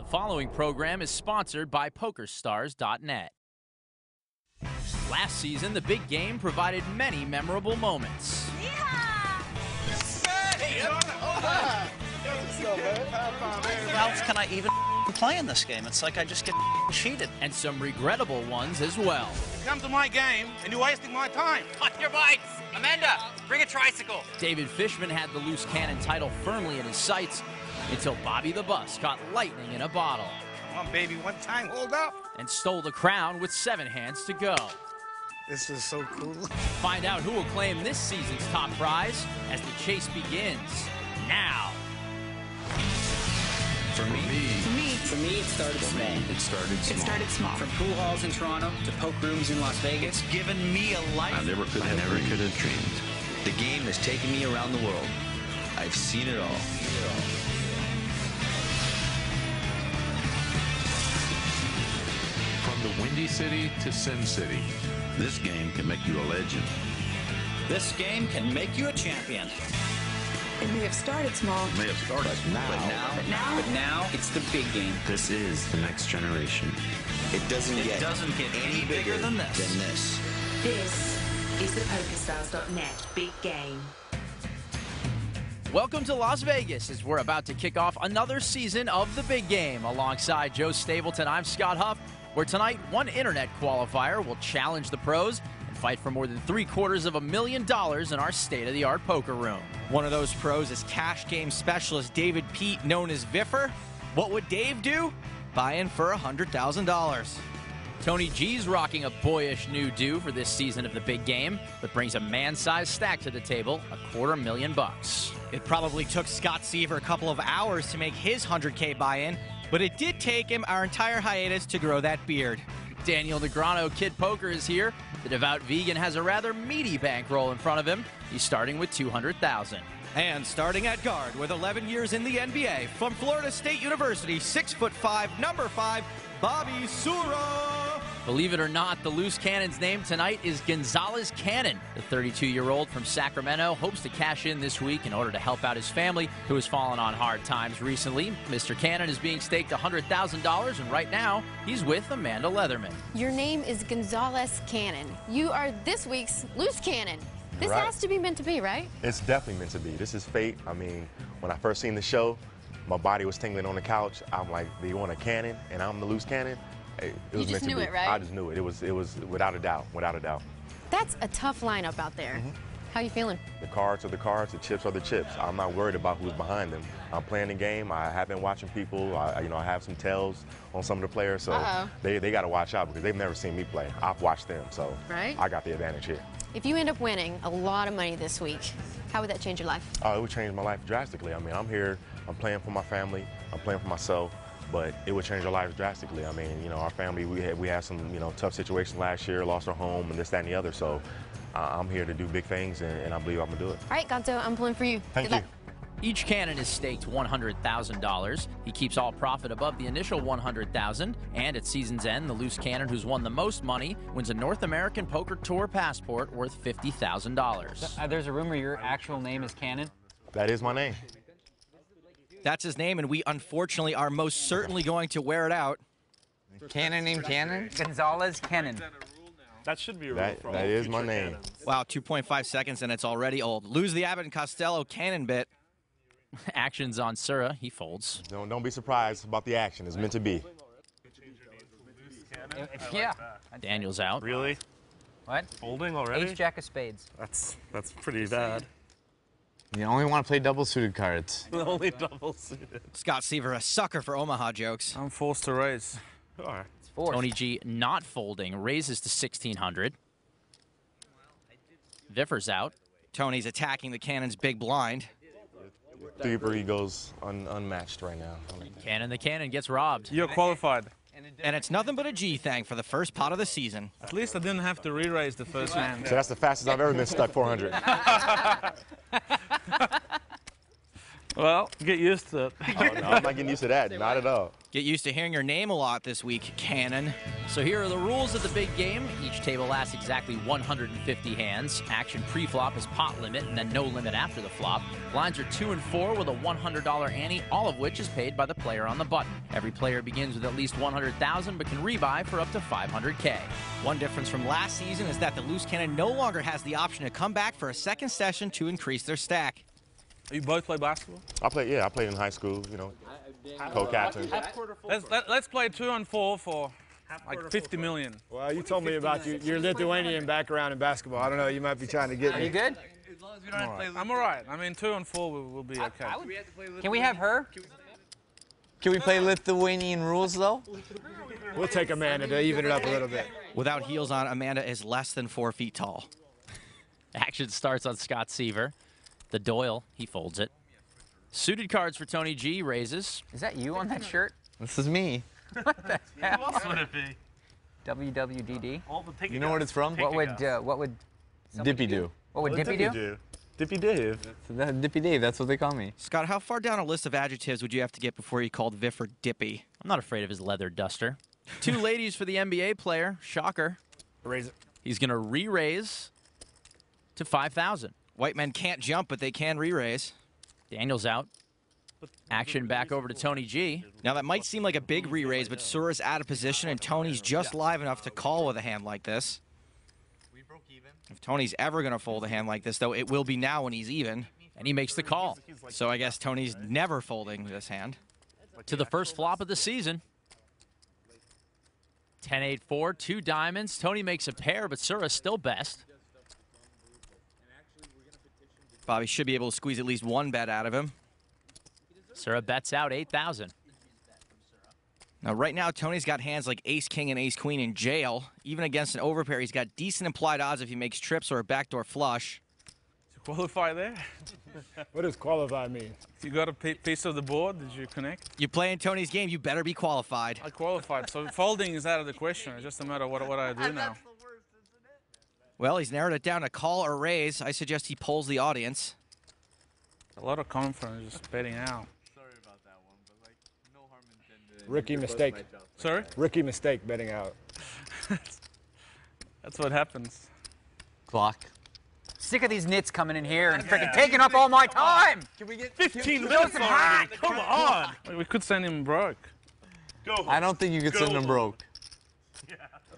following program is sponsored by PokerStars.net. Last season, the big game provided many memorable moments. How else can I even play in this game? It's like I just get cheated. And some regrettable ones as well. Come to my game, and you're wasting my time. On your bikes! Amanda, bring a tricycle. David Fishman had the loose cannon title firmly in his sights until Bobby the Bus caught lightning in a bottle. Come on, baby, one time, hold up. And stole the crown with 7 hands to go. This is so cool. Find out who will claim this season's top prize as the chase begins now. For me, it started small. From pool halls in Toronto to poke rooms in Las Vegas. It's given me a life I never could have dreamed. The game has taken me around the world. I've seen it all. From the Windy City to Sin City, this game can make you a legend. This game can make you a champion. It may have started small. It may have started But now it's the big game. This is the next generation. It doesn't get any bigger than this. This is the PokerStars.net big game. Welcome to Las Vegas as we're about to kick off another season of the big game. Alongside Joe Stapleton, I'm Scott Huff, where tonight one internet qualifier will challenge the pros and fight for more than $750,000 in our state-of-the-art poker room. One of those pros is cash game specialist David Pete, known as Viffer. What would Dave do? Buy in for $100,000. Tony G's rocking a boyish new do for this season of the big game, but brings a man-sized stack to the table, $250,000. It probably took Scott Seaver a couple of hours to make his $100K buy-in, but it did take him our entire hiatus to grow that beard. Daniel Negreanu, Kid Poker, is here. The devout vegan has a rather meaty bankroll in front of him. He's starting with $200,000. And starting at guard with 11 years in the NBA, from Florida State University, 6'5", number 5, Bobby Sura. Believe it or not, the loose cannon's name tonight is Gonzalez Cannon. The 32-year-old from Sacramento hopes to cash in this week in order to help out his family, who has fallen on hard times recently. Mr. Cannon is being staked $100,000, and right now, he's with Amanda Leatherman. Your name is Gonzalez Cannon. You are this week's loose cannon. This has to be meant to be, right? It's definitely meant to be. This is fate. I mean, when I first seen the show, my body was tingling on the couch. I'm like, do you want a cannon? And I'm the loose cannon. It was meant to be. You just knew it, right? I just knew it. It was without a doubt, without a doubt. That's a tough lineup out there. How you feeling? The cards are the cards, the chips are the chips. I'm not worried about who's behind them. I'm playing the game. I have been watching people. I have some tells on some of the players, so they got to watch out because they've never seen me play. I've watched them, so I got the advantage here. If you end up winning a lot of money this week, how would that change your life? Oh, it would change my life drastically. I mean, I'm here. I'm playing for my family. I'm playing for myself. But it would change our lives drastically. I mean, our family, we had some, tough situations last year, lost our home, and this, that, and the other. So I'm here to do big things, and I believe I'm going to do it. All right, Gonzo, I'm pulling for you. Thank you. Each cannon is staked $100,000. He keeps all profit above the initial $100,000, and at season's end, the loose cannon who's won the most money wins a North American Poker Tour passport worth $50,000. There's a rumor your actual name is Cannon. That is my name. That's his name, and we unfortunately are most certainly going to wear it out. Cannon named Cannon? Gonzalez Cannon. That should be a rule for all That is my future name. cannons. Wow, 2.5 seconds, and it's already old. Lose the Abbott and Costello cannon bit. Actions on Sura, he folds. Don't be surprised about the action. It's meant to be. Yeah. Daniel's out. Really? What? Folding already? Ace Jack of Spades. That's pretty bad. You only want to play double-suited cards. Only double suited. Scott Seaver, a sucker for Omaha jokes. I'm forced to raise. It's forced. Tony G not folding, raises to 1,600. Viffer's out. Tony's attacking the cannon's big blind. Deeper, he goes unmatched right now. Cannon the cannon gets robbed. You're qualified. And it's nothing but a G thang for the first pot of the season. At least I didn't have to re-raise the first hand. So that's the fastest I've ever been stuck 400. Well, get used to it. Oh, no, I'm not getting used to that. Not at all. Get used to hearing your name a lot this week, Cannon. So here are the rules of the big game. Each table lasts exactly 150 hands. Action pre-flop is pot limit and then no limit after the flop. Blinds are 2 and 4 with a $100 ante, all of which is paid by the player on the button. Every player begins with at least $100,000 but can rebuy for up to $500K. One difference from last season is that the Loose Cannon no longer has the option to come back for a second session to increase their stack. You both play basketball? I played in high school, you know, co-captain. Let's play 2 and 4 for like 50 million. Well, you told me about your Lithuanian background in basketball. I don't know, you might be trying to get me. Are you good? I'm all right. I mean, 2 and 4 will be okay. Can we have her? Can we play Lithuanian rules, though? We'll take Amanda to even it up a little bit. Without heels on, Amanda is less than 4 feet tall. Action starts on Scott Seaver. The Doyle, he folds it. Suited cards for Tony G, raises. Is that you on that shirt? This is me. What the hell? Who else would it be? WWDD? You know what it's from? What would Dippy do. What would Dippy do? Dippy Dave. Dippy Dave, that's what they call me. Scott, how far down a list of adjectives would you have to get before you called Viffer Dippy? I'm not afraid of his leather duster. 2 ladies for the NBA player. Shocker. Raise it. He's going to re-raise to 5,000. White men can't jump, but they can re-raise. Daniel's out. Action back over to Tony G. Now, that might seem like a big re-raise, but Sura's out of position, and Tony's just live enough to call with a hand like this. If Tony's ever going to fold a hand like this, though, it will be now when he's even. And he makes the call. So I guess Tony's never folding this hand. To the first flop of the season. 10-8-4, 2 diamonds. Tony makes a pair, but Sura's still best. Bobby should be able to squeeze at least one bet out of him. Sura bets out 8,000. Now, right now, Tony's got hands like ace-king and ace-queen in jail. Even against an overpair, he's got decent implied odds if he makes trips or a backdoor flush. To qualify there? What does qualify mean? You got a piece of the board? Did you connect? You play in Tony's game, you better be qualified. I qualified, so folding is out of the question. It's just a matter of what I do now. Well, he's narrowed it down to call or raise. I suggest he polls the audience. A lot of confidence just betting out. Sorry about that one, but like, no harm intended. Rookie mistake. Sorry? Rookie mistake betting out. That's what happens. Clock. Sick of these nits coming in here and freaking taking up all my time. Can we get 15 minutes already? Come on. We could send him broke. Go home. I don't think you could send him broke.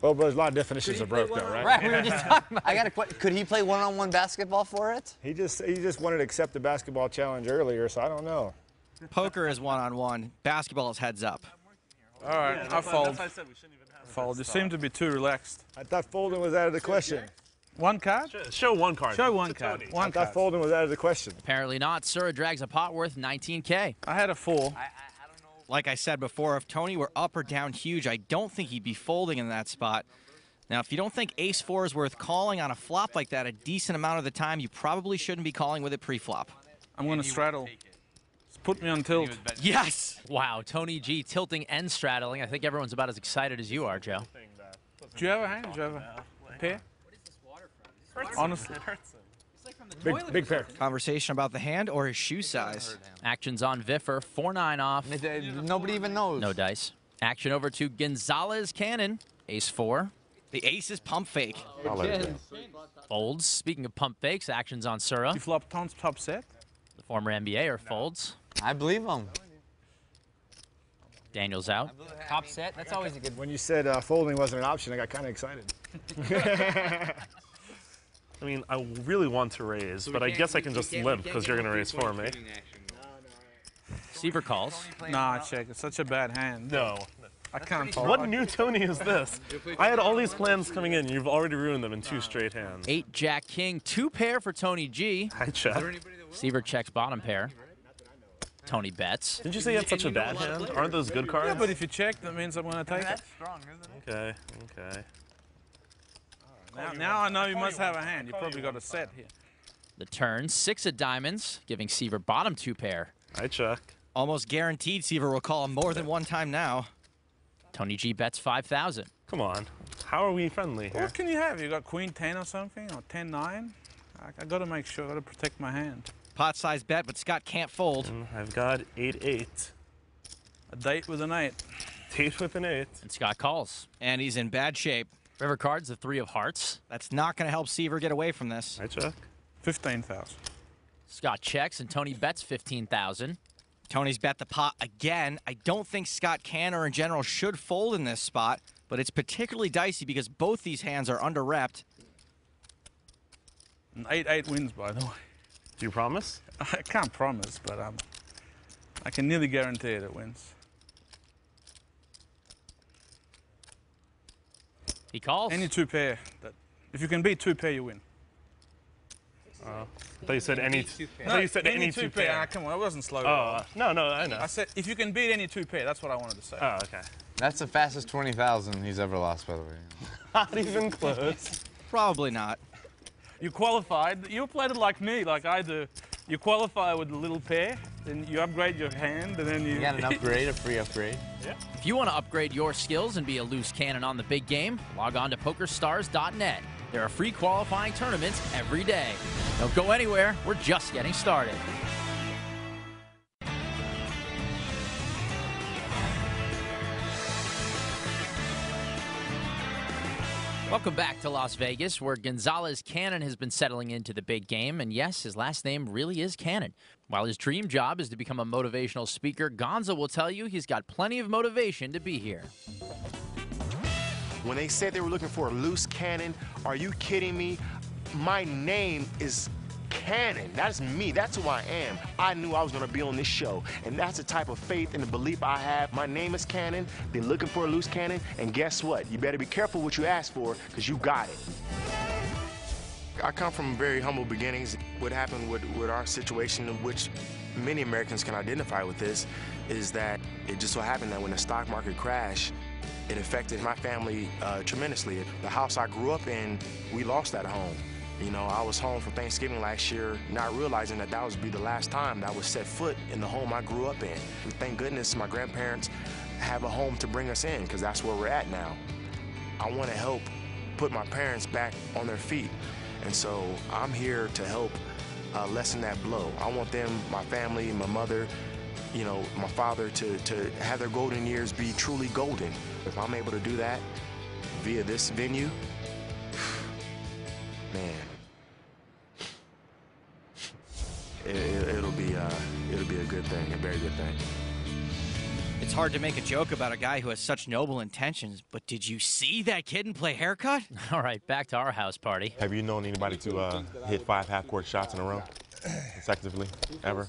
Well, but there's a lot of definitions of broke, though, right? Right, we were just talking about I got a question. Could he play one-on-one basketball for it? He just wanted to accept the basketball challenge earlier, so I don't know. Poker is one-on-one. Basketball is heads-up. All right, I fold. Fold. You seem to be too relaxed. I thought folding was out of the question. One card? Show one card. Show one card. I thought folding was out of the question. Apparently not. Sura drags a pot worth 19K. I had a 4. Like I said before, if Tony were up or down huge, I don't think he'd be folding in that spot. Now, if you don't think ace-4 is worth calling on a flop like that a decent amount of the time, you probably shouldn't be calling with it pre-flop. I'm going to straddle. Just put me on tilt. Yes! Wow, Tony G tilting and straddling. I think everyone's about as excited as you are, Joe. Do you have a hand? Do you have a pair? Honestly. Big pair. Conversation about the hand or his shoe size. Action's on Viffer, 4-9 off. Nobody even knows. No dice. Action over to Gonzalez Cannon, ace-4. The ace is pump fake. Folds. Speaking of pump fakes, action's on Sura. You flop top set? The former NBA folds. I believe him. Daniel's out. top set. That's always a good one. When you said folding wasn't an option, I got kind of excited. I mean, I really want to raise, but I guess I can just limp because you're going to raise for me. Seaver calls. Nah, check. It's such a bad hand. No. I can't fold. What new Tony is this? I had all these plans coming in. You've already ruined them in 2 straight hands. 8 Jack King, 2 pair for Tony G. I check. Seaver checks bottom pair. Tony bets. Didn't you say you had such a bad hand? Aren't those good cards? Yeah, but if you check, that means I'm going to take it. Okay, okay. Now I know you must have a hand. You probably got a set here. The turn, 6 of diamonds, giving Seaver bottom 2 pair. I check. Almost guaranteed Seaver will call him more than one time now. Tony G bets 5,000. Come on. How are we friendly here? What can you have? You got queen 10 or something? Or 10-9? I got to make sure. I got to protect my hand. Pot size bet, but Scott can't fold. I've got 8-8. A date with an 8. 8 with an 8. And Scott calls. And he's in bad shape. River cards, the 3 of hearts. That's not going to help Seaver get away from this. I check. 15,000. Scott checks, and Tony bets 15,000. Tony's bet the pot again. I don't think Scott can or in general should fold in this spot, but it's particularly dicey because both these hands are under-repped. 8-8 wins, by the way. Do you promise? I can't promise, but I can nearly guarantee it wins. He calls. Any 2 pair. If you can beat 2 pair, you win. I thought you said any. I thought you said any 2 pair. Ah, come on, I wasn't slow. No, I know. I said if you can beat any 2 pair, that's what I wanted to say. Oh, okay. That's the fastest 20,000 he's ever lost, by the way. Not even close. Probably not. You qualified. You played it like me, like I do. You qualify with a little pair, then you upgrade your hand, and then you... You got an upgrade, a free upgrade. Yeah. If you want to upgrade your skills and be a loose cannon on the big game, log on to PokerStars.net. There are free qualifying tournaments every day. Don't go anywhere. We're just getting started. Welcome back to Las Vegas, where Gonzalez Cannon has been settling into the big game. And yes, his last name really is Cannon. While his dream job is to become a motivational speaker, Gonzo will tell you he's got plenty of motivation to be here. When they said they were looking for a loose cannon, are you kidding me? My name is Cannon. That's me. That's who I am. I knew I was going to be on this show, and that's the type of faith and the belief I have. My name is Cannon. Been looking for a loose cannon, and guess what? You better be careful what you ask for, because you got it. I come from very humble beginnings. What happened with our situation, which many Americans can identify with this, is that it just so happened that when the stock market crashed, it affected my family tremendously. The house I grew up in, we lost that home. You know, I was home for Thanksgiving last year, not realizing that that would be the last time that I would set foot in the home I grew up in. And thank goodness my grandparents have a home to bring us in, because that's where we're at now. I want to help put my parents back on their feet. And so I'm here to help lessen that blow. I want them, my family, my mother, you know, my father to have their golden years be truly golden. If I'm able to do that via this venue, man, it'll be a good thing, a very good thing. It's hard to make a joke about a guy who has such noble intentions, but did you see that kid and play haircut? All right, back to our house party. Have you known anybody to hit 5 half-court shots in a row consecutively, ever?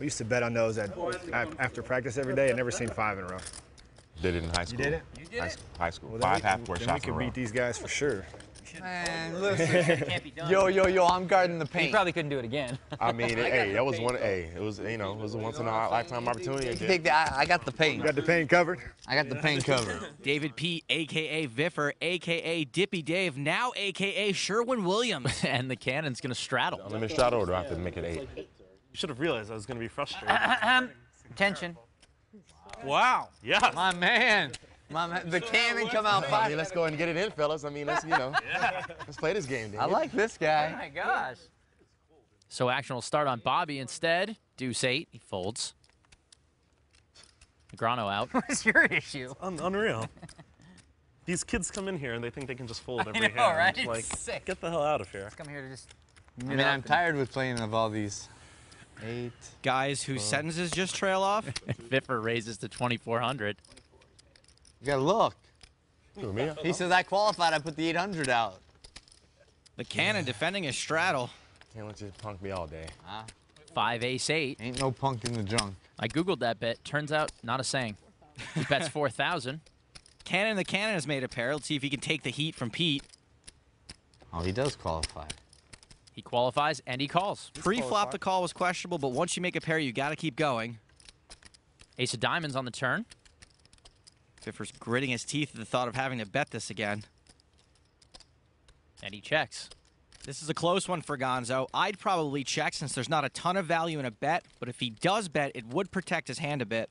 We used to bet on those after practice every day. I've never seen 5 in a row. Did it in high school. You did it? You did high school. Well, 5 half-court then shots we in a could row. beat these guys for sure. Man, listen. Yo, I'm guarding the paint. You probably couldn't do it again. I mean, that was one. It was, you know, it was a once-in-a-lifetime opportunity. I got the paint. You got the paint covered? I got the paint covered. David P., a.k.a. Viffer, a.k.a. Dippy Dave, now a.k.a. Sherwin Williams. And the Cannon's going to straddle. Let me straddle, or do I have to make it 8? You should have realized I was going to be frustrated. Attention. Wow. Yeah. My man. The cannon come out 5. I mean, let's go and get it in, fellas. I mean, let's, let's play this game, I like this guy. Oh my gosh. So action will start on Bobby instead. Deuce 8, he folds. Negrano out. What's your issue? Unreal. These kids come in here and they think they can just fold every know, hand. right? Like, Sick. get the hell out of here. Come here to just... I mean, I'm tired with playing of all these 8. Guys whose sentences just trail off. Viffer raises to 2,400. You gotta look. Who, me? He says I qualified. I put the 800 out. The Cannon defending his straddle. Can't let you punk me all day. 5 ace 8. Ain't no punk in the junk. I googled that bet. Turns out, not a saying. He bets 4,000. Cannon the Cannon has made a pair. Let's see if he can take the heat from Pete. Oh, he does qualify. He qualifies and he calls. Pre-flop the call was questionable, but once you make a pair, you got to keep going. Ace of diamonds on the turn. Viffer's gritting his teeth at the thought of having to bet this again. And he checks. This is a close one for Gonzo. I'd probably check since there's not a ton of value in a bet, but if he does bet, it would protect his hand a bit.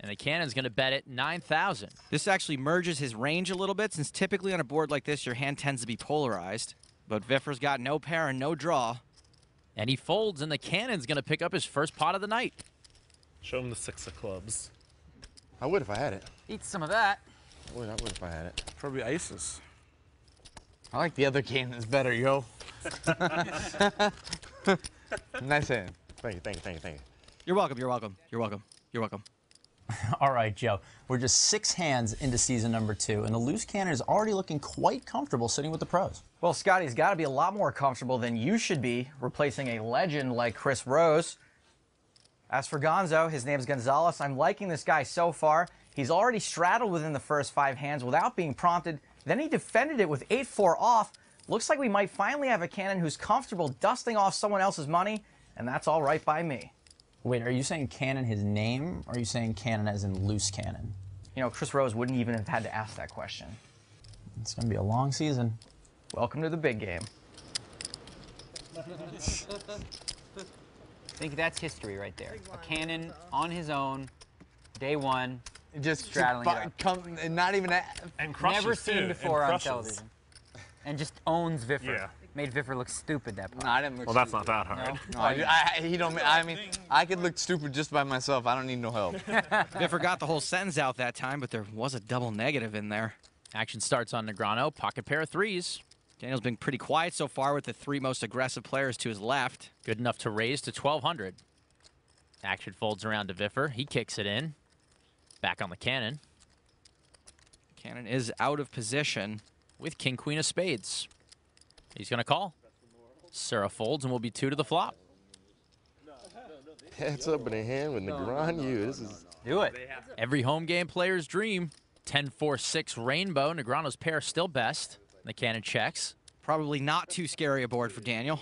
And the Cannon's going to bet it 9,000. This actually merges his range a little bit, since typically on a board like this, your hand tends to be polarized. But Viffer's got no pair and no draw. And he folds, and the Cannon's going to pick up his first pot of the night. Show him the 6 of clubs. I would if I had it. Eat some of that. I would if I had it. Probably aces. I like the other cannons better, yo. Nice hand. Thank you. You're welcome, you're welcome, you're welcome, you're welcome. All right, Joe. We're just 6 hands into season number 2, and the loose cannon is already looking quite comfortable sitting with the pros. Well, Scotty's got to be a lot more comfortable than you should be, replacing a legend like Chris Rose. As for Gonzo, his name's Gonzalez. I'm liking this guy so far. He's already straddled within the first 5 hands without being prompted. Then he defended it with 8-4 off. Looks like we might finally have a cannon who's comfortable dusting off someone else's money, and that's all right by me. Wait, are you saying cannon his name, or are you saying cannon as in loose cannon? You know, Chris Rose wouldn't even have had to ask that question. It's going to be a long season. Welcome to the big game. I think that's history right there. A cannon on his own, day one, just straddling it up. And not even and crushes never seen too, before on crushes. television. And just owns Viffer. Yeah. Made Viffer look stupid that part. No, I didn't look Well, that's not that hard. I mean, I could look stupid just by myself. I don't need no help. Viffer got the whole sentence out that time, but there was a double negative in there. Action starts on Negreanu. Pocket pair of 3s. Daniel's been pretty quiet so far with the 3 most aggressive players to his left. Good enough to raise to 1,200. Action folds around to Viffer. He kicks it in. Back on the Cannon. Cannon is out of position. With King, Queen of Spades. He's going to call. Sura folds and will be 2 to the flop. Heads up in the hand with Negreanu. This is... Do it. Every home game player's dream. 10-4-6 Rainbow. Negreanu's pair still best. The Cannon checks. Probably not too scary a board for Daniel.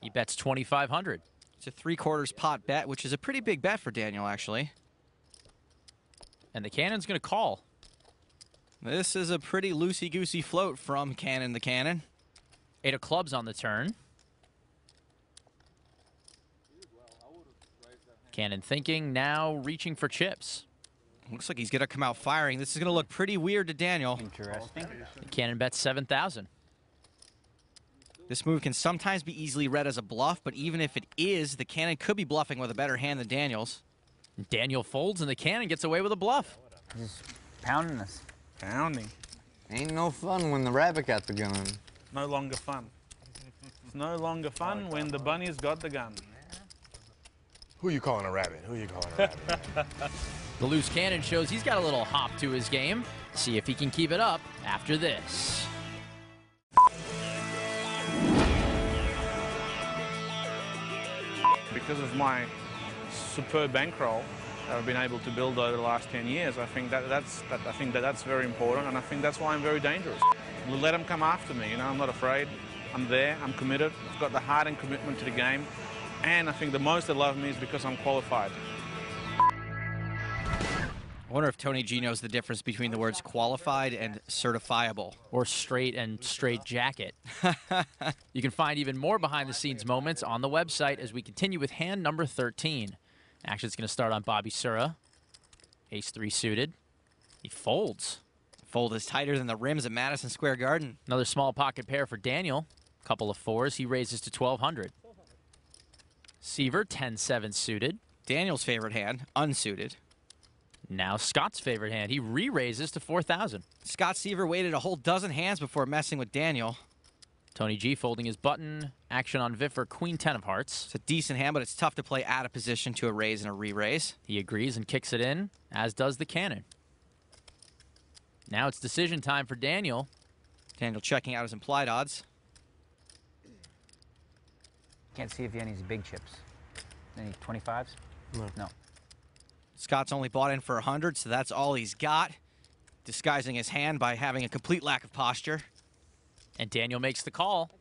He bets 2,500. It's a 3/4 pot bet, which is a pretty big bet for Daniel, actually. And the Cannon's going to call. This is a pretty loosey-goosey float from Cannon the Cannon. 8 of clubs on the turn. Cannon thinking, now reaching for chips. Looks like he's going to come out firing. This is going to look pretty weird to Daniel. Interesting. The Cannon bets 7,000. This move can sometimes be easily read as a bluff, but even if it is, the Cannon could be bluffing with a better hand than Daniel's. Daniel folds, and the Cannon gets away with a bluff. Just pounding us. Pounding. Ain't no fun when the rabbit got the gun. No longer fun. It's no longer fun when the bunny's got the gun. Who you calling a rabbit? Who you calling a rabbit? The loose Cannon shows he's got a little hop to his game. See if he can keep it up after this. Because of my superb bankroll that I've been able to build over the last 10 years, I think that's very important, and I think that's why I'm very dangerous. Let them come after me, you know, I'm not afraid. I'm there, I'm committed, I've got the heart and commitment to the game, and I think the most they love me is because I'm qualified. I wonder if Tony G knows the difference between the words qualified and certifiable. Or straight and straight jacket. You can find even more behind-the-scenes moments on the website as we continue with hand number 13. Action's going to start on Bobby Sura. Ace-3 suited. He folds. Fold is tighter than the rims at Madison Square Garden. Another small pocket pair for Daniel. Couple of 4s. He raises to 1,200. Seaver, 10-7 suited. Daniel's favorite hand, unsuited. Now Scott's favorite hand. He re-raises to 4,000. Scott Seaver waited a whole dozen hands before messing with Daniel. Tony G folding his button. Action on Viffer, Queen 10 of hearts. It's a decent hand, but it's tough to play out of position to a raise and a re-raise. He agrees and kicks it in, as does the Cannon. Now it's decision time for Daniel. Daniel checking out his implied odds. Can't see if he has any big chips. Any 25s? No. Scott's only bought in for 100, so that's all he's got. Disguising his hand by having a complete lack of posture. And Daniel makes the call.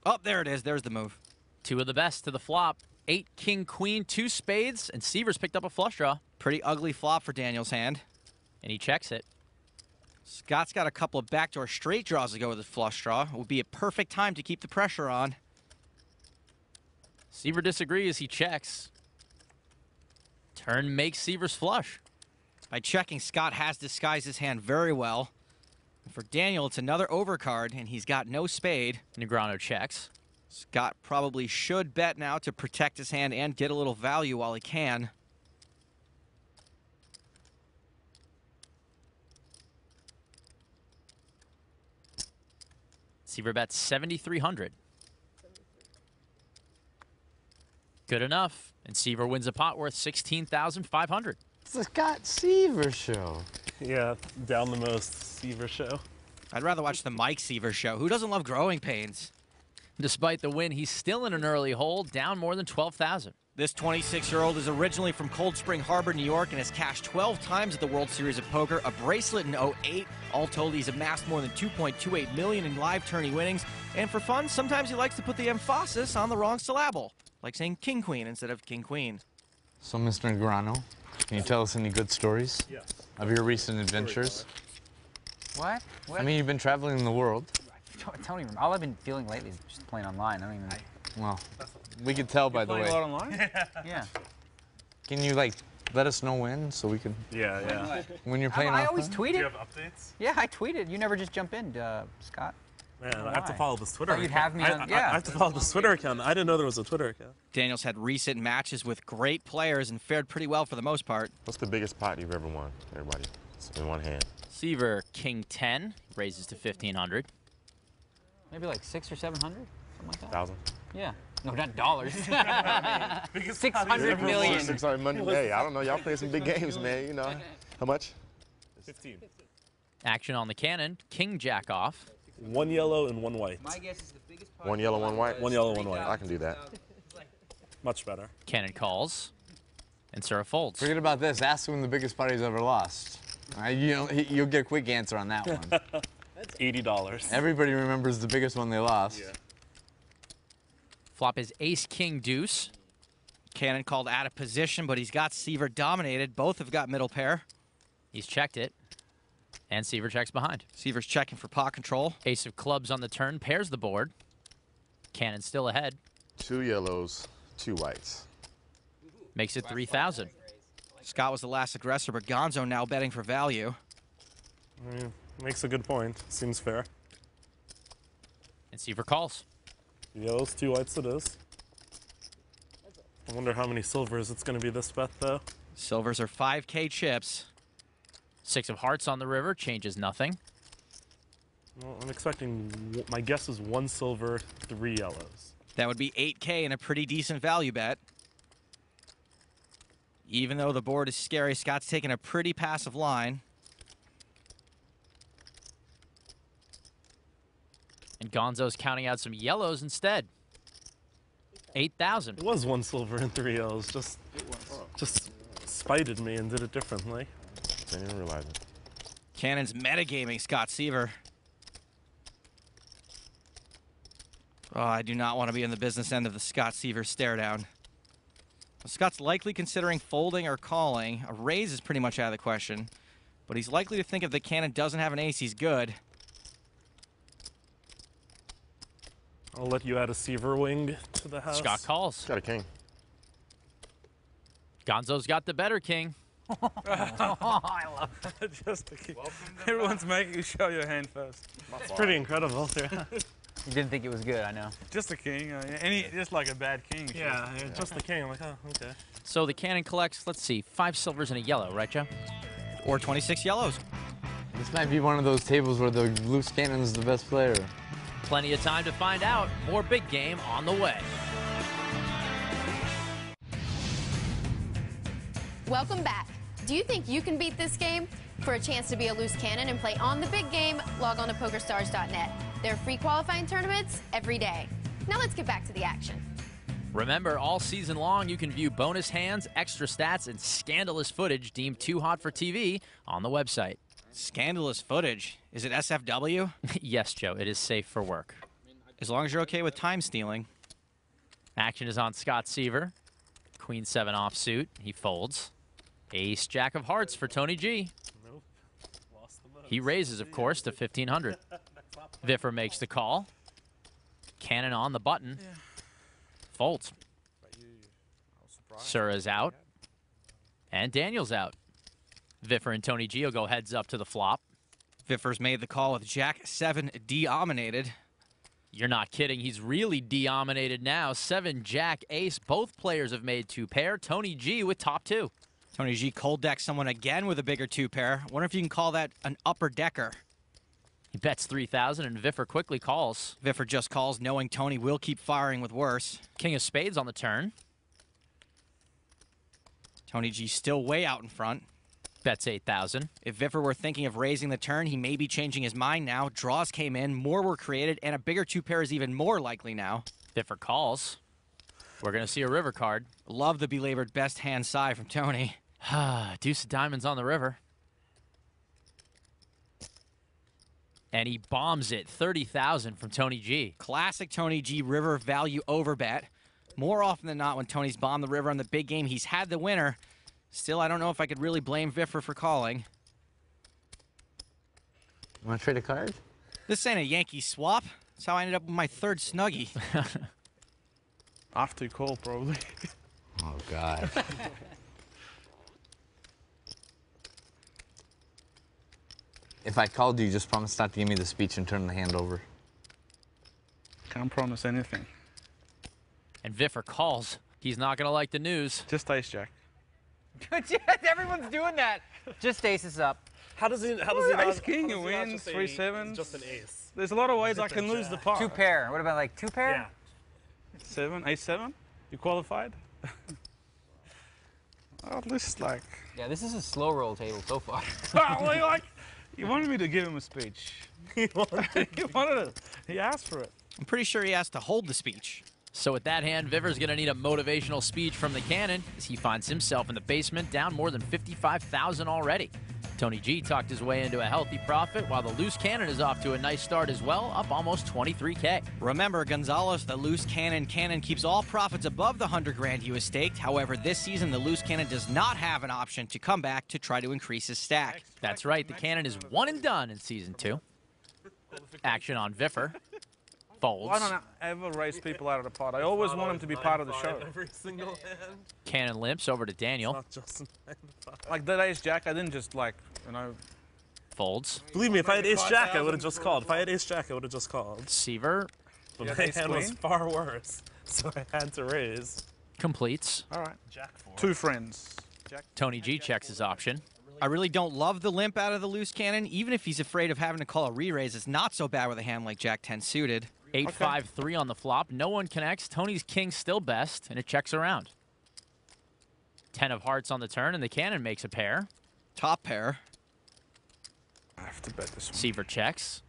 Oh, there it is. There's the move. 2 of the best to the flop. 8, King, Queen, 2 spades, and Seaver's picked up a flush draw. Pretty ugly flop for Daniel's hand. And he checks it. Scott's got a couple of backdoor straight draws to go with his flush draw. It would be a perfect time to keep the pressure on. Seaver disagrees. He checks. Turn makes Seaver's flush. By checking, Scott has disguised his hand very well. For Daniel, it's another overcard, and he's got no spade. Negreanu checks. Scott probably should bet now to protect his hand and get a little value while he can. Seaver bets 7,300. Good enough. And Seaver wins a pot worth 16,500. It's the Scott Seaver show. Yeah, down the most Seaver show. I'd rather watch the Mike Seaver show. Who doesn't love growing pains? Despite the win, he's still in an early hole, down more than 12,000. This 26-year-old is originally from Cold Spring Harbor, New York, and has cashed 12 times at the World Series of Poker, a bracelet in '08. All told, he's amassed more than $2.28 million in live tourney winnings. And for fun, sometimes he likes to put the emphasis on the wrong syllable, like saying king-queen instead of king-queen. So, Mr. Negreanu, can you tell us any good stories of your recent adventures? What? I mean, you've been traveling the world. Don't even. All I've been feeling lately is just playing online. I don't even. Well, we could tell by the way. Playing a lot online? Yeah. Can you like let us know when so we can? Yeah. When you're playing. I always tweet it. Do you have updates? Yeah, I tweeted. You never just jump in, Scott. Man, I have to follow this Twitter Oh, you'd have me on, I have to follow this Twitter account. I didn't know there was a Twitter account. Daniel's had recent matches with great players and fared pretty well for the most part. What's the biggest pot you've ever won, everybody? It's in one hand. Seaver, king 10, raises to 1,500. Maybe like 600 or 700, something like that. 1,000. Yeah. No, not dollars. I mean, 600 million. 600 million. Hey, I don't know. Y'all play some big games, man. You know. How much? 15. Action on the cannon, king jack off. 1 yellow and 1 white. My guess is the biggest pot. 1 yellow, 1 white? 1 yellow, 1 white. I can do that. Much better. Cannon calls, and Sura folds. Forget about this. Ask him the biggest pot he's ever lost. You'll get a quick answer on that one. That's $80. Everybody remembers the biggest one they lost. Yeah. Flop is ace, king, deuce. Cannon called out of position, but he's got Seaver dominated. Both have got middle pair. He's checked it, and Seaver checks behind. Seaver's checking for pot control. Ace of clubs on the turn, pairs the board. Cannon still ahead. 2 yellows, 2 whites. Makes it 3,000. Scott was the last aggressor, but Gonzo now betting for value. I mean, makes a good point. Seems fair. And Seaver calls. Yellows, 2 whites it is. I wonder how many silvers it's going to be this bet, though. Silvers are 5K chips. 6 of hearts on the river, changes nothing. Well, I'm expecting, my guess is 1 silver, 3 yellows. That would be 8K and a pretty decent value bet. Even though the board is scary, Scott's taking a pretty passive line. And Gonzo's counting out some yellows instead. 8,000. It was 1 silver and 3 yellows. Just spited me and did it differently. Didn't even realize it. Cannon's metagaming Scott Seaver. Oh, I do not want to be in the business end of the Scott Seaver stare down. Scott's likely considering folding or calling. A raise is pretty much out of the question. But he's likely to think if the cannon doesn't have an ace, he's good. I'll let you add a Seaver wing to the house. Scott calls. Got a king. Gonzo's got the better king. I love it. Just a king. Everyone's making you show your hand first. It's pretty incredible. You didn't think it was good, I know. Just a king. Just like a bad king. Yeah, just the king. I'm like, oh, okay. So the cannon collects, let's see, 5 silvers and a yellow, right, Joe? Or 26 yellows. This might be one of those tables where the loose cannon is the best player. Plenty of time to find out. More big game on the way. Welcome back. Do you think you can beat this game? For a chance to be a loose cannon and play on the big game, log on to PokerStars.net. There are free qualifying tournaments every day. Now let's get back to the action. Remember, all season long, you can view bonus hands, extra stats, and scandalous footage deemed too hot for TV on the website. Scandalous footage? Is it SFW? Yes, Joe, it is safe for work. As long as you're okay with time stealing. Action is on Scott Seaver. Queen 7 offsuit. He folds. Ace Jack of hearts for Tony G. Nope. Lost the most. He raises, of course, to 1,500. Viffer makes the call. Cannon on the button. Yeah. Folds. Sura's out. And Daniel's out. Viffer and Tony G will go heads up to the flop. Viffer's made the call with Jack 7 de-ominated. You're not kidding. He's really de-ominated now. 7 Jack Ace. Both players have made 2 pair. Tony G with top 2. Tony G cold decks someone again with a bigger 2 pair. Wonder if you can call that an upper decker. He bets 3,000 and Viffer quickly calls. Viffer just calls knowing Tony will keep firing with worse. King of spades on the turn. Tony G still way out in front. Bets 8,000. If Viffer were thinking of raising the turn, he may be changing his mind now. Draws came in, more were created, and a bigger 2 pair is even more likely now. Viffer calls. We're going to see a river card. Love the belabored best hand side from Tony. Deuce of diamonds on the river. And he bombs it. 30,000 from Tony G. Classic Tony G river value over bet. More often than not, when Tony's bombed the river on the big game, he's had the winner. Still, I don't know if I could really blame Viffer for calling. Want to trade a card? This ain't a Yankee swap. That's how I ended up with my 3rd Snuggie. After call, probably. Oh, God. If I called you, just promise not to give me the speech and turn the hand over. Can't promise anything. And Viffer calls. He's not going to like the news. Just ace jack. Everyone's doing that. Just aces up. How does he ace king, you win 3-7. Just an ace. There's a lot of ways I can lose the pot. 2 pair. What about like 2 pair? Yeah. 7, ace 7. You qualified? At least like. Yeah, this is a slow roll table so far. You wanted me to give him a speech. He wanted it. He asked for it. I'm pretty sure he has to hold the speech. So with that hand, Viffer's going to need a motivational speech from the cannon as he finds himself in the basement, down more than 55,000 already. Tony G talked his way into a healthy profit, while the loose cannon is off to a nice start as well, up almost 23K. Remember, Gonzalez, the loose cannon keeps all profits above the 100 grand he was staked. However, this season, the loose cannon does not have an option to come back to try to increase his stack. That's right. The cannon is one and done in Season 2. Action on Viffer. Folds. Why don't I ever raise people out of the pot? I always want them to be part of the show. Every single hand. Cannon limps over to Daniel. Not just an Like that ace jack, I didn't just like, Folds. Believe me, if I had ace jack, I would have just called. If I had ace jack, I would have just called. Seaver. But my hand was far worse, so I had to raise. Completes. All right. 2 friends. Tony G checks his option. I really don't love the limp out of the loose cannon. Even if he's afraid of having to call a re-raise, it's not so bad with a hand like Jack 10 suited. 8-5-3 on the flop. No one connects. Tony's king still best, and it checks around. 10 of hearts on the turn, and the cannon makes a pair. Top pair. I have to bet this one. Seaver checks.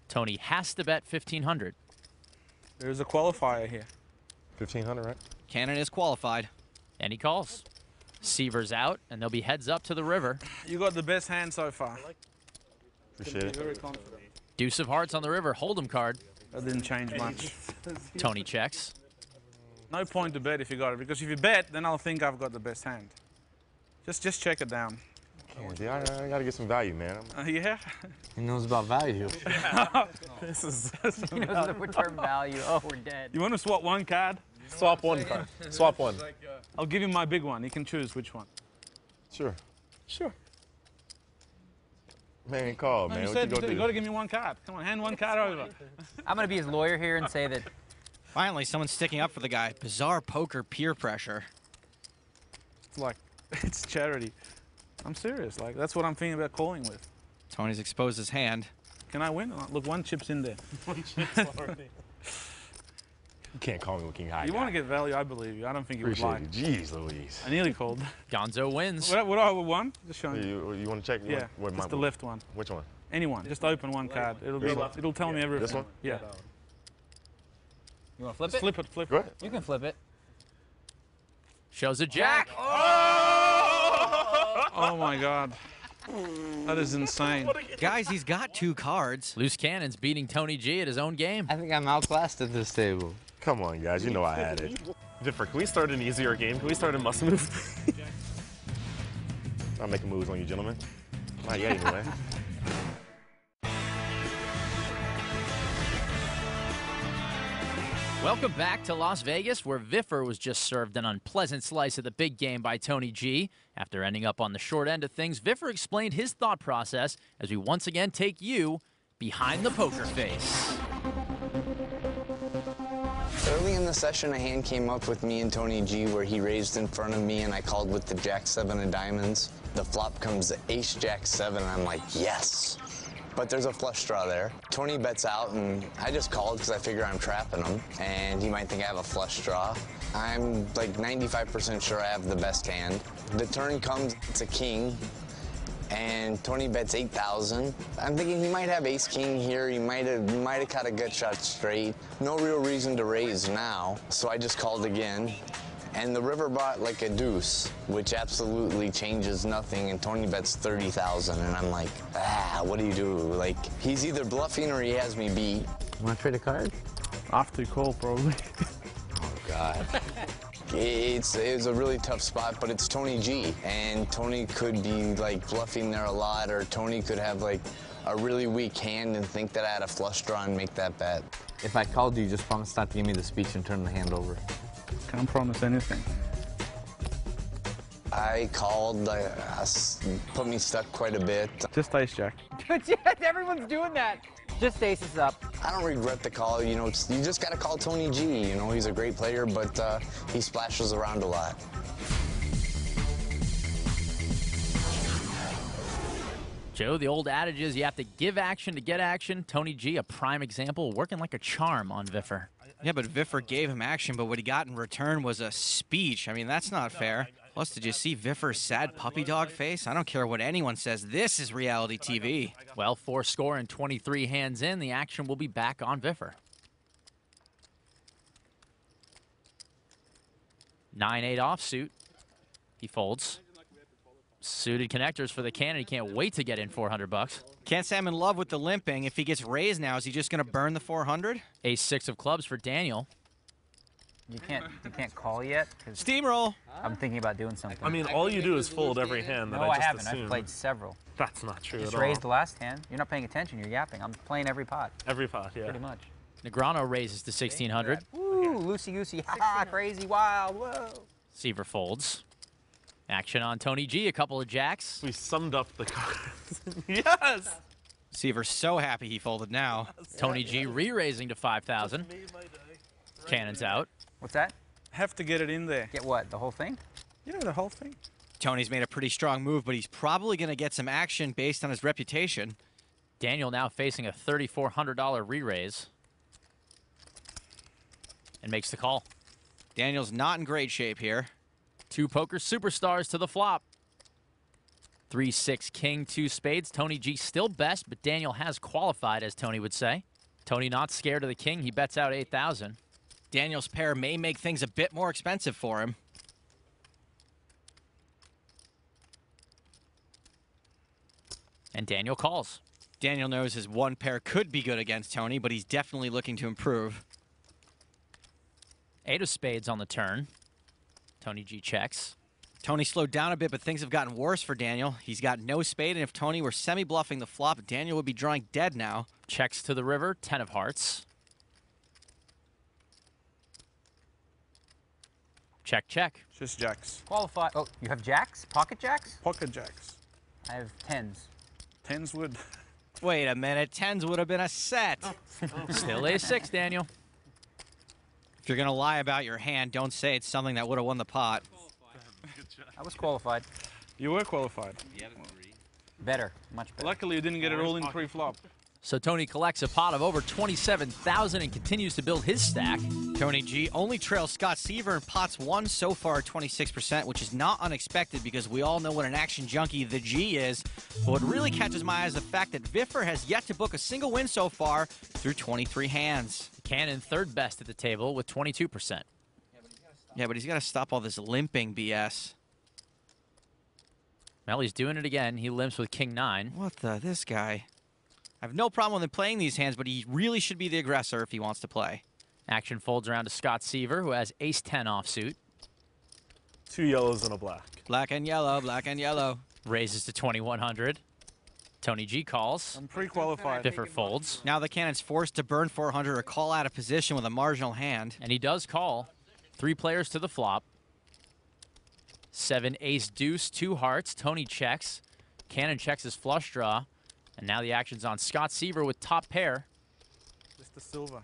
Tony has to bet 1,500. There's a qualifier here. 1,500, right? Cannon is qualified. And he calls. Seaver's out, and they'll be heads up to the river. You got the best hand so far. Appreciate it. Very confident. Deuce of hearts on the river. Hold'em card. That didn't change much. Tony checks. No point to bet if you got it, because if you bet, then I'll think I've got the best hand. Just check it down. Yeah, I gotta get some value, man. Yeah. He knows about value. This is. He knows the return value. Oh, we're dead. You want to swap one card? Swap one card. Swap one. I'll give him my big one. You can choose which one. Sure. Sure. Man, call, No, man. you What said you gonna you do? got to give me one card. Come on, hand one card over. I'm going to be his lawyer here and say that. Finally, someone's sticking up for the guy. Bizarre poker peer pressure. It's like, it's charity. I'm serious. Like, that's what I'm thinking about calling with. Tony's exposed his hand. Can I win? Look, one chip's in there. One chip's already. You can't call me with King High. You want to get value, I believe you. I don't think you would Appreciate like. it. Jeez Louise. I nearly called. Gonzo wins. What I would want? Just showing you. You want to check? Yeah, what just the left one. Which one? Anyone. Just open one card. It'll tell me everything. This one? Yeah. You want to flip Just it? flip it, flip Go it. ahead. You can flip it. Shows a jack. Oh my God. That is insane. Guys, he's got 2 cards. Loose cannon's beating Tony G at his own game. I think I'm outclassed at this table. Come on, guys. You know I had it. Different. Can we start an easier game? Can we start a must move? I'm making moves on you, gentlemen. Not yet, anyway. Welcome back to Las Vegas, where Viffer was just served an unpleasant slice of the big game by Tony G. After ending up on the short end of things, Viffer explained his thought process as we once again take you behind the poker face. Early in the session, a hand came up with me and Tony G where he raised in front of me and I called with the Jack-7 of diamonds. The flop comes Ace Jack-7 and I'm like, yes. But there's a flush draw there. Tony bets out and I just called because I figure I'm trapping him and he might think I have a flush draw. I'm like 95% sure I have the best hand. The turn comes, it's a king. And Tony bets 8,000. I'm thinking he might have ace-king here. He might have caught a gut shot straight. No real reason to raise now, so I just called again. And the river bought like a deuce, which absolutely changes nothing. And Tony bets 30,000, and I'm like, what do you do? Like, he's either bluffing or he has me beat. Want to trade a card? After call, probably. Oh God. It's a really tough spot, but it's Tony G, and Tony could be like bluffing there a lot, or Tony could have like a really weak hand and think that I had a flush draw and make that bet. If I called you, just promise not to give me the speech and turn the hand over. Can't promise anything. I called, put me stuck quite a bit. Just ace jack. Everyone's doing that. Just aces up. I don't regret the call, you know, you just gotta call Tony G, you know, he's a great player, but he splashes around a lot. Joe, the old adage is you have to give action to get action. Tony G, a prime example, working like a charm on Viffer. Yeah, but Viffer gave him action, but what he got in return was a speech. I mean, that's not fair. Plus, did you see Viffer's sad puppy dog face? I don't care what anyone says. This is reality TV. Well, 4 score and 23 hands in. The action will be back on Viffer. 9-8 offsuit. He folds. Suited connectors for the cannon. He can't wait to get in 400 bucks. Can't say I'm in love with the limping. If he gets raised now, is he just going to burn the 400? Ace-6 of clubs for Daniel. You can't call yet? Steamroll. I'm thinking about doing something. I mean, all you do is fold every hand that No, I just haven't. assumed. I've played several. That's not true Just at all. raised the last hand. You're not paying attention. You're yapping. I'm playing every pot. Every pot, yeah. Pretty much. Negrano raises to 1,600. Woo, loosey-goosey. Ha, crazy, wild, whoa. Seaver folds. Action on Tony G, a couple of jacks. We summed up the cards. Yes! Seaver's so happy he folded now. Tony G re-raising to 5,000. Cannon's out. What's that? Have to get it in there. Get what, the whole thing? Yeah, the whole thing. Tony's made a pretty strong move, but he's probably going to get some action based on his reputation. Daniel now facing a $3,400 re-raise. And makes the call. Daniel's not in great shape here. 2 poker superstars to the flop. 3-6 king, 2 spades. Tony G still best, but Daniel has qualified, as Tony would say. Tony not scared of the king. He bets out 8,000. Daniel's pair may make things a bit more expensive for him. And Daniel calls. Daniel knows his one pair could be good against Tony, but he's definitely looking to improve. 8 of spades on the turn. Tony G checks. Tony slowed down a bit, but things have gotten worse for Daniel. He's got no spade, and if Tony were semi-bluffing the flop, Daniel would be drawing dead now. Checks to the river, 10 of hearts. Check, check. Just jacks. Qualify. Oh, you have jacks? Pocket jacks? Pocket jacks. I have tens. Tens would. Wait a minute, tens would have been a set. Still A6, Daniel. If you're going to lie about your hand, don't say it's something that would have won the pot. I was qualified. You were qualified. Better, much better. Luckily, you didn't get it all in pre-flop. So Tony collects a pot of over 27,000 and continues to build his stack. Tony G only trails Scott Seaver in pots won so far at 26%, which is not unexpected because we all know what an action junkie the G is. But what really catches my eye is the fact that Viffer has yet to book a single win so far through 23 hands. Cannon third best at the table with 22%. Yeah, but he's got to stop all this limping BS. Well, he's doing it again. He limps with King 9. What the? This guy. I have no problem with him playing these hands, but he really should be the aggressor if he wants to play. Action folds around to Scott Seaver, who has ace-10 offsuit. 2 yellows and a black. Black and yellow, black and yellow. Raises to 2,100. Tony G calls. I'm pre-qualified. Biffer folds. Now the Cannon's forced to burn 400 or call out of position with a marginal hand. And he does call. 3 players to the flop. 7 ace deuce, 2 hearts. Tony checks. Cannon checks his flush draw. And now the action's on Scott Seaver with top pair. Just the silver.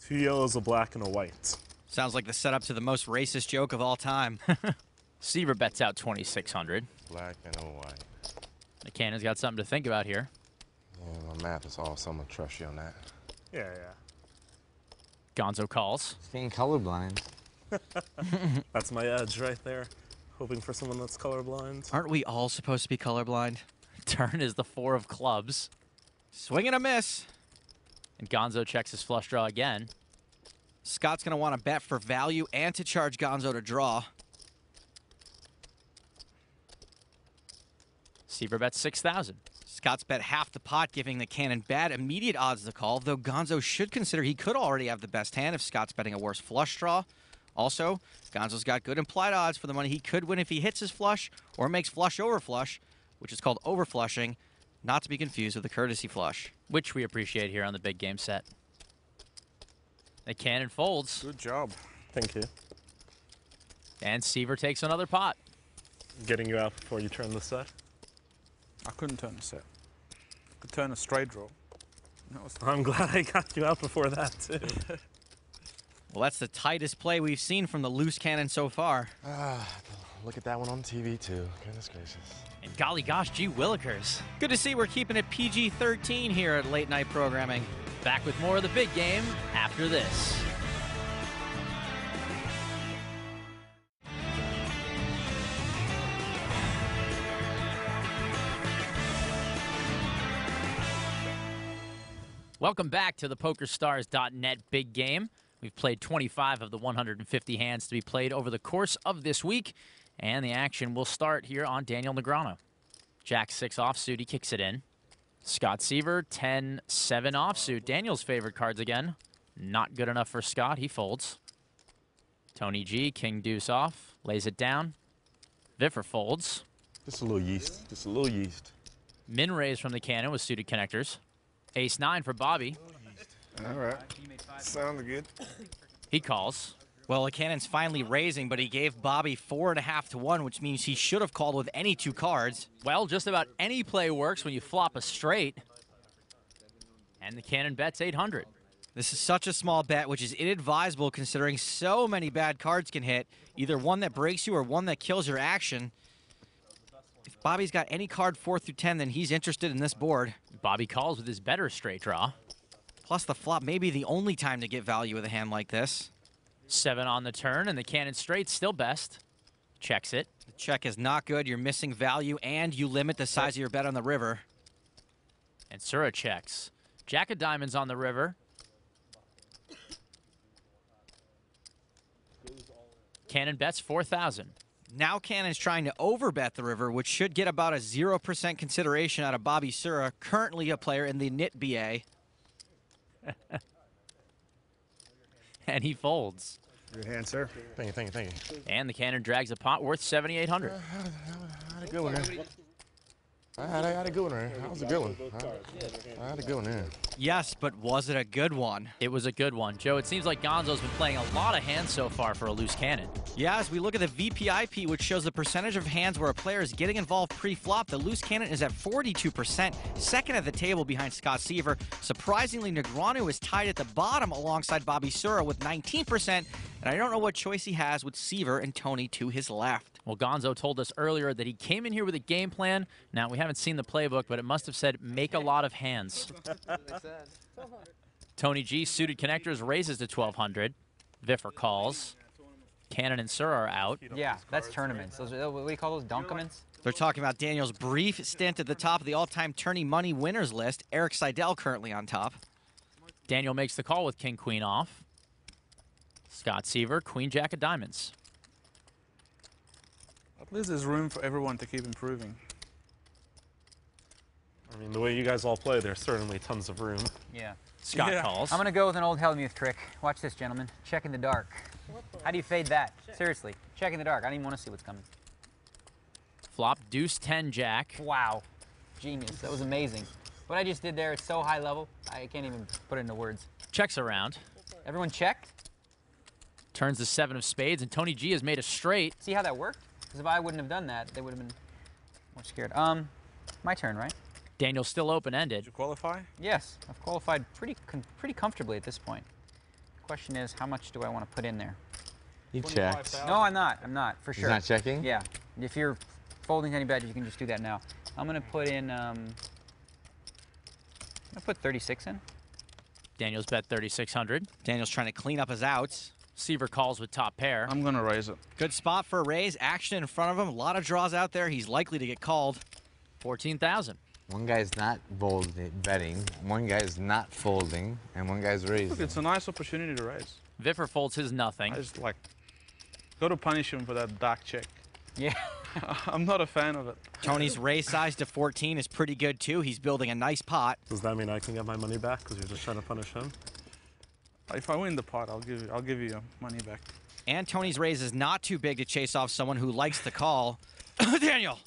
2 yellows, a black, and a white. Sounds like the setup to the most racist joke of all time. Seaver bets out 2,600. Black and a white. The Cannon's got something to think about here. Yeah, my math is awesome. I'm going to trust you on that. Yeah. Gonzo calls. He's being colorblind. That's my edge right there. Hoping for someone that's colorblind. Aren't we all supposed to be colorblind? Turn is the 4 of clubs. Swing and a miss. And Gonzo checks his flush draw again. Scott's going to want to bet for value and to charge Gonzo to draw. Seaver bets 6,000. Scott's bet half the pot, giving the Cannon bad immediate odds to call, though Gonzo should consider he could already have the best hand if Scott's betting a worse flush draw. Also, Gonzo's got good implied odds for the money he could win if he hits his flush or makes flush over flush, which is called overflushing, not to be confused with the courtesy flush. Which we appreciate here on the big game set. The Cannon folds. Good job. Thank you. And Seaver takes another pot. Getting you out before you turn the set. I couldn't turn the set. I could turn a straight draw. I'm glad I got you out before that, too. Well, that's the tightest play we've seen from the loose Cannon so far. Look at that one on TV, too. Goodness gracious. And golly gosh, gee willikers. Good to see we're keeping it PG-13 here at Late Night Programming. Back with more of the big game after this. Welcome back to the PokerStars.net big game. We've played 25 of the 150 hands to be played over the course of this week, and the action will start here on Daniel Negreanu. Jack 6 offsuit, he kicks it in. Scott Seaver, 10-7 offsuit. Daniel's favorite cards again. Not good enough for Scott, he folds. Tony G, king deuce off, lays it down. Viffer folds. Just a little yeast, just a little yeast. Min raise from the Cannon with suited connectors. Ace 9 for Bobby. All right. Sounds good. He calls. Well, the Cannon's finally raising, but he gave Bobby 4.5 to 1, which means he should have called with any 2 cards. Well, just about any play works when you flop a straight. And the Cannon bets 800. This is such a small bet, which is inadvisable considering so many bad cards can hit, either one that breaks you or one that kills your action. If Bobby's got any card 4 through 10, then he's interested in this board. Bobby calls with his better straight draw. Plus, the flop may be the only time to get value with a hand like this. 7 on the turn, and the Cannon straight's still best. Checks it. The check is not good. You're missing value, and you limit the size of your bet on the river. And Sura checks. Jack of diamonds on the river. Cannon bets 4,000. Now Cannon's trying to overbet the river, which should get about a 0% consideration out of Bobby Sura, currently a player in the NIT BA. And he folds. Good hand, sir. Thank you. And the Cannon drags a pot worth 7,800. I had a good one there. I had a good one there. That was a good one. I had a good one there. Yes, but was it a good one? It was a good one. Joe, it seems like Gonzo's been playing a lot of hands so far for a loose Cannon. Yeah, as we look at the VPIP, which shows the percentage of hands where a player is getting involved pre-flop, the loose Cannon is at 42%, second at the table behind Scott Seaver. Surprisingly, Negreanu is tied at the bottom alongside Bobby Sura with 19%, and I don't know what choice he has with Seaver and Tony to his left. Well, Gonzo told us earlier that he came in here with a game plan. Now, we haven't seen the playbook, but it must have said, make a lot of hands. Tony G, suited connectors, raises to 1,200. Viffer calls. Cannon and Sura are out. Yeah, that's tournaments. Those are, what do you call those, dunkaments? They're talking about Daniel's brief stint at the top of the all-time tourney money winners list. Eric Seidel currently on top. Daniel makes the call with king-queen off. Scott Seaver, queen-jack of diamonds. At least there's room for everyone to keep improving. I mean, the way you guys all play, there's certainly tons of room. Yeah. Scott calls. I'm going to go with an old Hellmuth trick. Watch this, gentlemen. Check in the dark. How do you fade that? Seriously. Check in the dark. I don't even want to see what's coming. Flop deuce 10 jack. Wow. genius. That was amazing. What I just did there, it's so high level, I can't even put it into words. Checks around. Everyone check? Turns the 7 of spades, and Tony G has made a straight. See how that worked? Because if I wouldn't have done that, they would have been more scared. My turn, right? Daniel's still open-ended. Did you qualify? Yes, I've qualified pretty comfortably at this point. The question is, how much do I want to put in there? He checked. No, I'm not. I'm not, for sure. He's not checking? Yeah. If you're folding any bet, you can just do that now. I'm going to put in, I'm going to put 36 in. Daniel's bet 3,600. Daniel's trying to clean up his outs. Seaver calls with top pair. I'm going to raise it. Good spot for a raise. Action in front of him. A lot of draws out there. He's likely to get called. 14,000. One guy's not betting, one guy's not folding, and one guy's raising. Look, it's a nice opportunity to raise. Viffer folds his nothing. I just got to punish him for that dark check. Yeah. I'm not a fan of it. Tony's raise size to 14 is pretty good too. He's building a nice pot. Does that mean I can get my money back because you're just trying to punish him? If I win the pot, I'll give you your money back. And Tony's raise is not too big to chase off someone who likes to call. Daniel.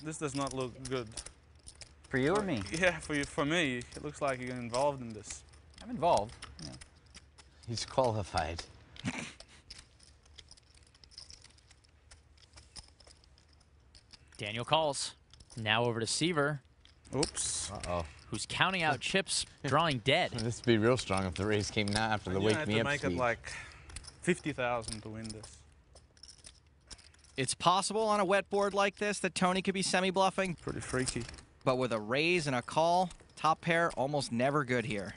This does not look good. For you or me? Yeah, for you. For me, it looks like you're involved in this. I'm involved. Yeah. He's qualified. Daniel calls. Now over to Seaver. Oops. Uh-oh. Who's counting out chips, drawing dead. This would be real strong if the raise came now after the wake me up I had to speech. make it like 50,000 to win this. It's possible on a wet board like this that Tony could be semi-bluffing. Pretty freaky. But with a raise and a call, top pair almost never good here.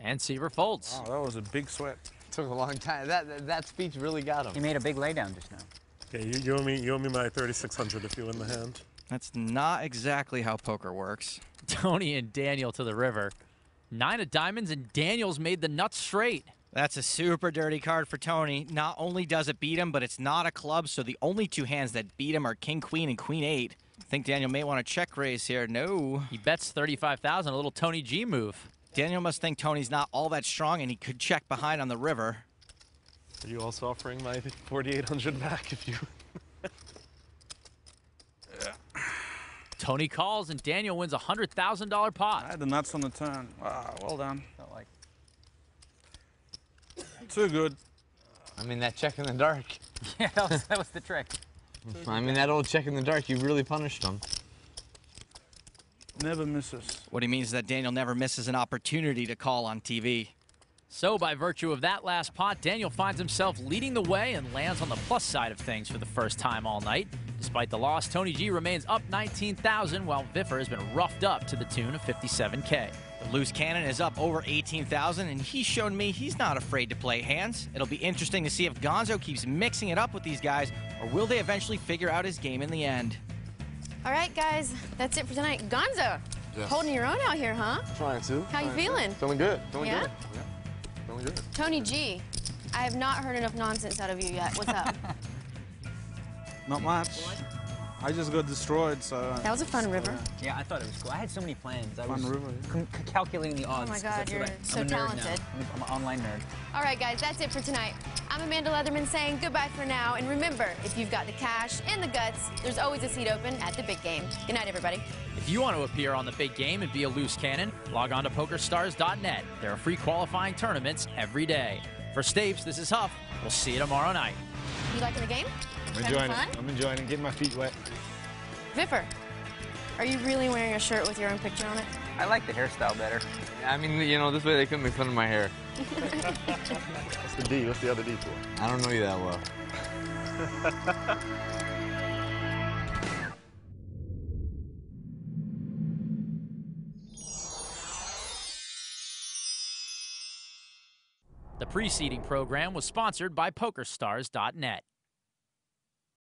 And Seaver folds. Oh, that was a big sweat. Took a long time. That speech really got him. He made a big laydown just now. Okay, you owe me my 3,600 if you win the hand. That's not exactly how poker works. Tony and Daniel to the river. 9 of diamonds, and Daniel's made the nuts straight. That's a super dirty card for Tony. Not only does it beat him, but it's not a club, so the only two hands that beat him are King, Queen, and Queen 8. I think Daniel may want to check raise here. No. He bets 35,000, a little Tony G move. Daniel must think Tony's not all that strong, and he could check behind on the river. Are you also offering my 4,800 back if you... Tony calls, and Daniel wins a $100,000 pot. I had the nuts on the turn. Wow, well done. Felt like too good. I mean, that check in the dark. Yeah, that was the trick. I mean, that old check in the dark, you really punished him. Never misses. What he means is that Daniel never misses an opportunity to call on TV. So by virtue of that last pot, Daniel finds himself leading the way and lands on the plus side of things for the first time all night. Despite the loss, Tony G remains up 19,000, while Viffer has been roughed up to the tune of 57K. The loose cannon is up over 18,000, and he's shown me he's not afraid to play hands. It'll be interesting to see if Gonzo keeps mixing it up with these guys, or will they eventually figure out his game in the end? All right, guys, that's it for tonight. Gonzo, Yes. holding your own out here, huh? Trying to. How you feeling? Feeling good. Feeling Yeah? good. Yeah. Feeling good. Tony G, I have not heard enough nonsense out of you yet. What's up? Not much. I just got destroyed, so... That was a fun river. Yeah, I thought it was cool. I had so many plans. I Fun was river, calculating the odds. Oh my 'cause God, that's what you're so I'm a nerd talented. now. I'm an online nerd. All right, guys, that's it for tonight. I'm Amanda Leatherman saying goodbye for now. And remember, if you've got the cash and the guts, there's always a seat open at the big game. Good night, everybody. If you want to appear on the big game and be a loose cannon, log on to PokerStars.net. There are free qualifying tournaments every day. For Stapes, this is Huff. We'll see you tomorrow night. You liking the game? I'm Having enjoying fun? it. I'm enjoying it. Getting my feet wet. Viffer, are you really wearing a shirt with your own picture on it? I like the hairstyle better. I mean, you know, this way they couldn't make fun of my hair. What's the D? What's the other D for? I don't know you that well. The preceding program was sponsored by PokerStars.net.